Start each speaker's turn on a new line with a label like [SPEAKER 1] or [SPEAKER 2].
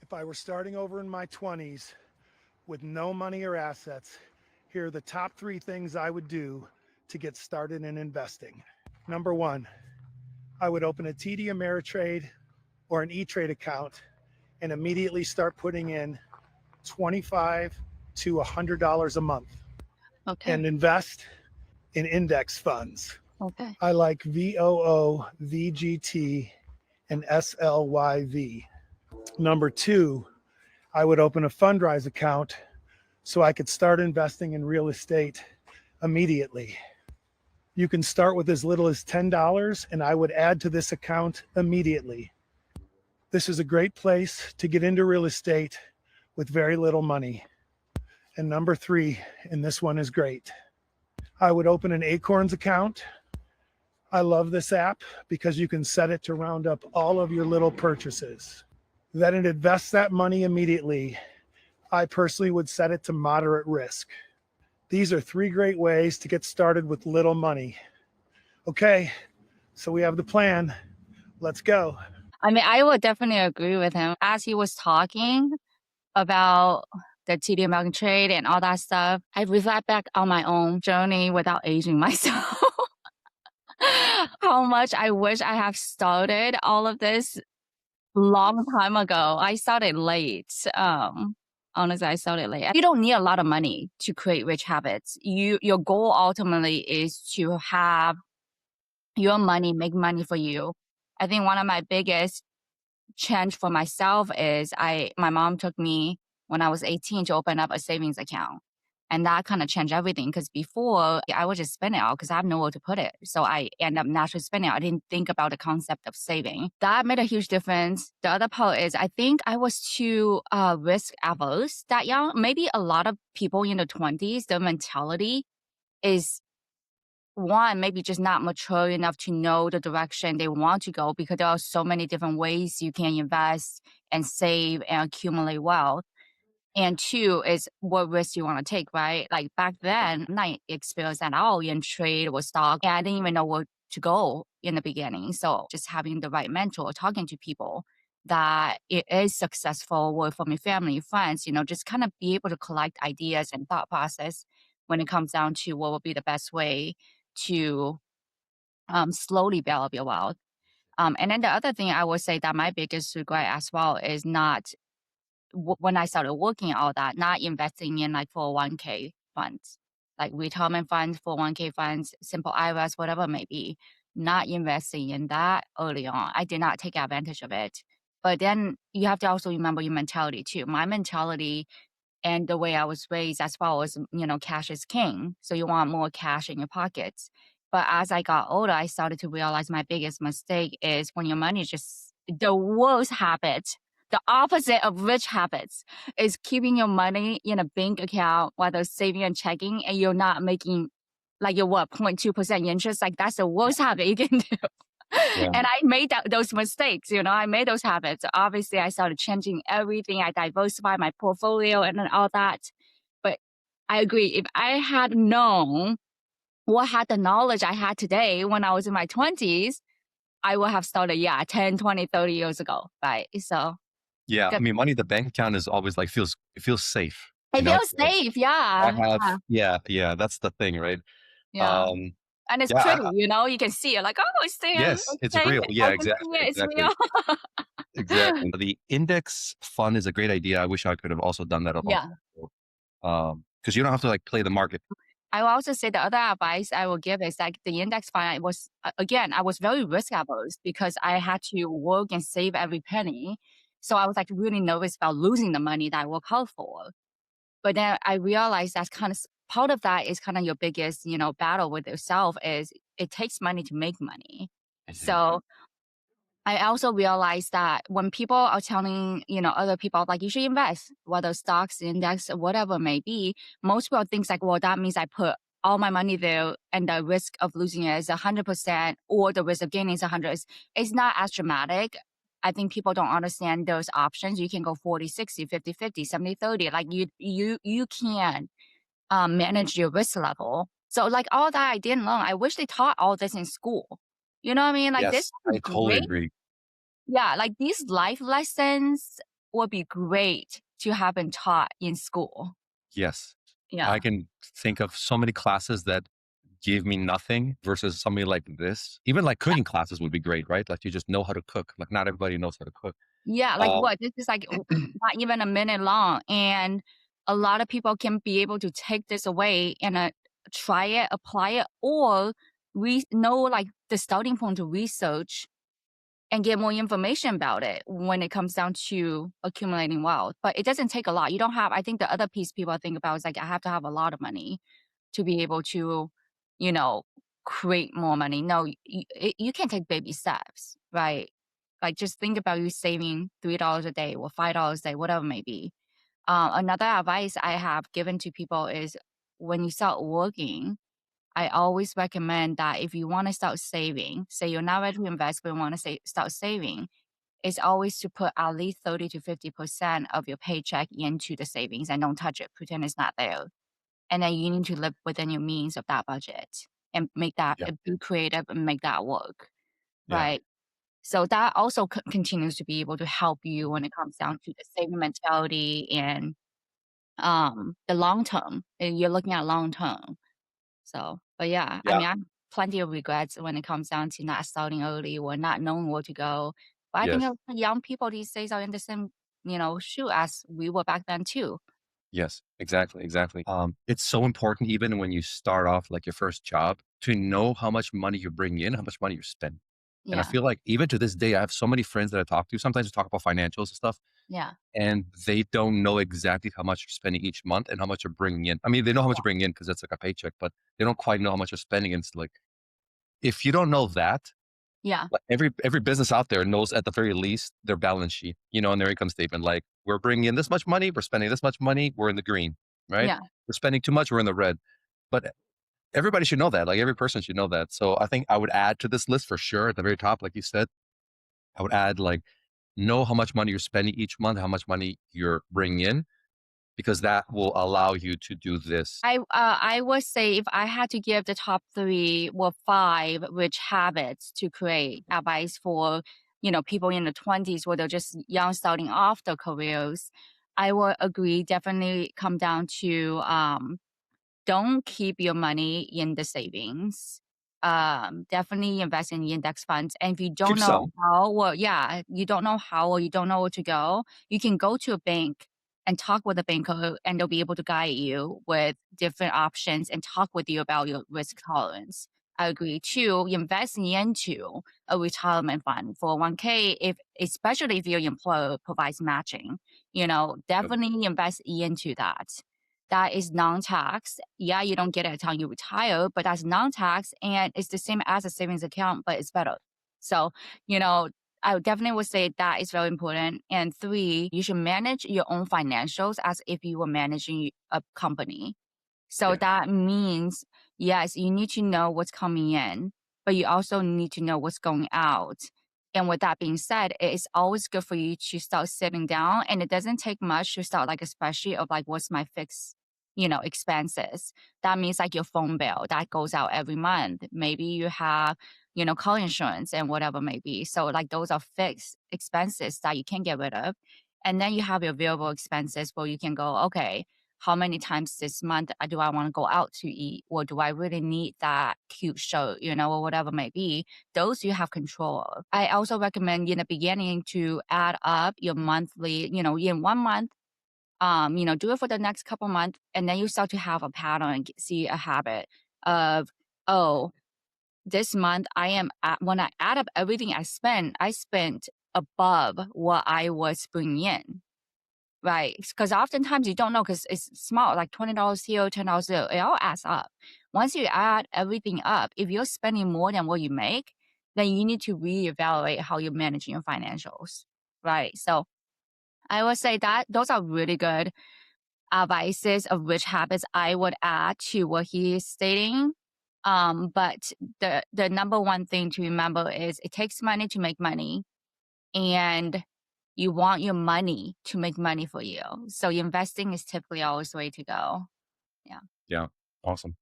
[SPEAKER 1] If I were starting over in my 20s with no money or assets, here are the top 3 things I would do to get started in investing. Number 1, I would open a TD Ameritrade or an E-Trade account and immediately start putting in $25 to $100 a month
[SPEAKER 2] Okay.
[SPEAKER 1] and invest in index funds.
[SPEAKER 2] Okay.
[SPEAKER 1] I like VOO, VGT, and SLYV. Number 2, I would open a Fundrise account so I could start investing in real estate immediately. You can start with as little as $10 and I would add to this account immediately. This is a great place to get into real estate with very little money. And number 3, and this one is great, I would open an Acorns account. I love this app because you can set it to round up all of your little purchases. Then it invests that money immediately. I personally would set it to moderate risk. These are 3 great ways to get started with little money. Okay, so we have the plan. Let's go.
[SPEAKER 2] I mean, I would definitely agree with him. As he was talking about the TD Ameritrade and all that stuff, I reflect back on my own journey without aging myself. How much I wish I have started all of this long time ago. I started late. Honestly, I started late. You don't need a lot of money to create rich habits. Your goal ultimately is to have your money make money for you. I think one of my biggest change for myself is my mom took me when I was 18 to open up a savings account. And that kind of changed everything because before I would just spend it all because I have nowhere to put it. So I end up naturally spending it. I didn't think about the concept of saving. That made a huge difference. The other part is I think I was too risk averse that young. Maybe a lot of people in the 20s, their mentality is one, maybe just not mature enough to know the direction they want to go because there are so many different ways you can invest and save and accumulate wealth. And 2 is what risk you want to take, right? Like back then, I'm not experienced at all in trade or stock. And I didn't even know where to go in the beginning. So just having the right mentor, talking to people that it is successful, or from your family, friends, just kind of be able to collect ideas and thought process when it comes down to what would be the best way to slowly build up your wealth. And then the other thing I would say that my biggest regret as well is not when I started working all that, not investing in like 401k funds, like retirement funds, 401k funds, simple IRAs, whatever it may be, not investing in that early on. I did not take advantage of it. But then you have to also remember your mentality too. My mentality and the way I was raised as well as, cash is king. So you want more cash in your pockets. But as I got older, I started to realize my biggest mistake is when your money is just the worst habit. The opposite of rich habits is keeping your money in a bank account, whether saving and checking, and you're not making like your 0.2% interest. Like that's the worst habit you can do.
[SPEAKER 3] Yeah.
[SPEAKER 2] And I made those mistakes, I made those habits. Obviously, I started changing everything. I diversified my portfolio and then all that. But I agree. If I had known what had the knowledge I had today when I was in my 20s, I would have started, 10, 20, 30 years ago, right? So
[SPEAKER 3] Yeah.
[SPEAKER 2] good.
[SPEAKER 3] I mean, money in the bank account is always like, it feels safe.
[SPEAKER 2] It
[SPEAKER 3] You know,
[SPEAKER 2] feels safe, yeah.
[SPEAKER 3] yeah, that's the thing, right?
[SPEAKER 2] Yeah. And it's
[SPEAKER 3] Yeah,
[SPEAKER 2] pretty, you can see it like, oh, it's there.
[SPEAKER 3] yes, it's
[SPEAKER 2] Okay.
[SPEAKER 3] real. Yeah,
[SPEAKER 2] I can see
[SPEAKER 3] exactly,
[SPEAKER 2] it. It's
[SPEAKER 3] exactly,
[SPEAKER 2] real.
[SPEAKER 3] exactly. The index fund is a great idea. I wish I could have also done that a long
[SPEAKER 2] Yeah.
[SPEAKER 3] time ago. Because you don't have to like play the market.
[SPEAKER 2] I will also say the other advice I will give is like the index fund. I was very risk averse because I had to work and save every penny. So I was like really nervous about losing the money that I worked hard for. But then I realized that's kind of part of that is kind of your biggest, battle with yourself is it takes money to make money. So I also realized that when people are telling, other people like you should invest, whether stocks, index, whatever it may be, most people think like, well, that means I put all my money there and the risk of losing it is 100% or the risk of gaining is 100. It's not as dramatic. I think people don't understand those options. You can go 40, 60, 50, 50, 70, 30. Like you can manage your risk level. So like all that I didn't learn. I wish they taught all this in school. You know what I mean? Like this
[SPEAKER 3] Yes, I
[SPEAKER 2] is
[SPEAKER 3] totally
[SPEAKER 2] great.
[SPEAKER 3] agree.
[SPEAKER 2] Yeah, like these life lessons would be great to have been taught in school.
[SPEAKER 3] Yes.
[SPEAKER 2] Yeah.
[SPEAKER 3] I can think of so many classes that give me nothing versus somebody like this. Even like cooking classes would be great, right? Like you just know how to cook. Like not everybody knows how to cook.
[SPEAKER 2] Yeah, like
[SPEAKER 3] Um,
[SPEAKER 2] what? This is like not even a minute long, and a lot of people can be able to take this away and try it, apply it, or we know like the starting point to research and get more information about it when it comes down to accumulating wealth. But it doesn't take a lot. You don't have. I think the other piece people think about is like I have to have a lot of money to be able to, you know, create more money. No, you can take baby steps, right? Like just think about you saving $3 a day or $5 a day, whatever it may be. Another advice I have given to people is when you start working, I always recommend that if you want to start saving, say you're not ready to invest, but you want to start saving, is always to put at least 30 to 50% of your paycheck into the savings and don't touch it. Pretend it's not there. And then you need to live within your means of that budget and make that
[SPEAKER 3] yeah.
[SPEAKER 2] be creative and make that work,
[SPEAKER 3] Yeah.
[SPEAKER 2] right? So that also continues to be able to help you when it comes down to the saving mentality and the long term. You're looking at long term. So, but yeah, I
[SPEAKER 3] Yeah.
[SPEAKER 2] mean, I have plenty of regrets when it comes down to not starting early or not knowing where to go. But I think
[SPEAKER 3] Yes.
[SPEAKER 2] young people these days are in the same, shoe as we were back then too.
[SPEAKER 3] Yes. Exactly. Exactly. It's so important even when you start off like your first job to know how much money you bring in, how much money you spend. And I
[SPEAKER 2] Yeah,
[SPEAKER 3] feel like even to this day, I have so many friends that I talk to. Sometimes we talk about financials and stuff,
[SPEAKER 2] yeah,
[SPEAKER 3] and they don't know exactly how much you're spending each month and how much you're bringing in. I mean, they know how much you're bringing in because it's like a paycheck, but they don't quite know how much you're spending. And it's like, if you don't know that,
[SPEAKER 2] yeah,
[SPEAKER 3] like every business out there knows at the very least their balance sheet, and their income statement. Like we're bringing in this much money, we're spending this much money, we're in the green, right?
[SPEAKER 2] yeah.
[SPEAKER 3] We're spending too much, we're in the red. But everybody should know that. Like every person should know that. So I think I would add to this list for sure at the very top, like you said, I would add like know how much money you're spending each month, how much money you're bringing in, because that will allow you to do this.
[SPEAKER 2] I would say if I had to give the top 3 or 5 rich habits to create advice for, people in the 20s where they're just young starting off their careers, I would agree definitely come down to don't keep your money in the savings. Definitely invest in index funds. And if you
[SPEAKER 3] Keep
[SPEAKER 2] don't know
[SPEAKER 3] some.
[SPEAKER 2] how, or yeah, you don't know how, or you don't know where to go, you can go to a bank and talk with a banker, and they'll be able to guide you with different options and talk with you about your risk tolerance. I agree. 2, investing into a retirement fund for 1K, especially if your employer provides matching, definitely invest into that. That is non-tax. Yeah, you don't get it until you retire, but that's non-tax and it's the same as a savings account, but it's better. So, I definitely would say that is very important. And 3, you should manage your own financials as if you were managing a company. So
[SPEAKER 3] Yeah.
[SPEAKER 2] that means, yes, you need to know what's coming in, but you also need to know what's going out. And with that being said, it's always good for you to start sitting down, and it doesn't take much to start like a spreadsheet of like what's my fixed, expenses. That means like your phone bill that goes out every month. Maybe you have, car insurance and whatever may be. So like those are fixed expenses that you can't get rid of. And then you have your variable expenses where you can go, okay, how many times this month do I want to go out to eat? Or do I really need that cute shirt, or whatever it may be? Those you have control of. I also recommend in the beginning to add up your monthly, in 1 month, do it for the next couple months, and then you start to have a pattern and see a habit of, oh, this month when I add up everything I spent above what I was bringing in. Right, because oftentimes you don't know because it's small, like $20 here, $10 there. It all adds up. Once you add everything up, if you're spending more than what you make, then you need to reevaluate how you're managing your financials, right? So I would say that those are really good advices of which habits I would add to what he is stating. But the number one thing to remember is it takes money to make money, and you want your money to make money for you. So investing is typically always the way to go. Yeah.
[SPEAKER 3] Yeah. Awesome.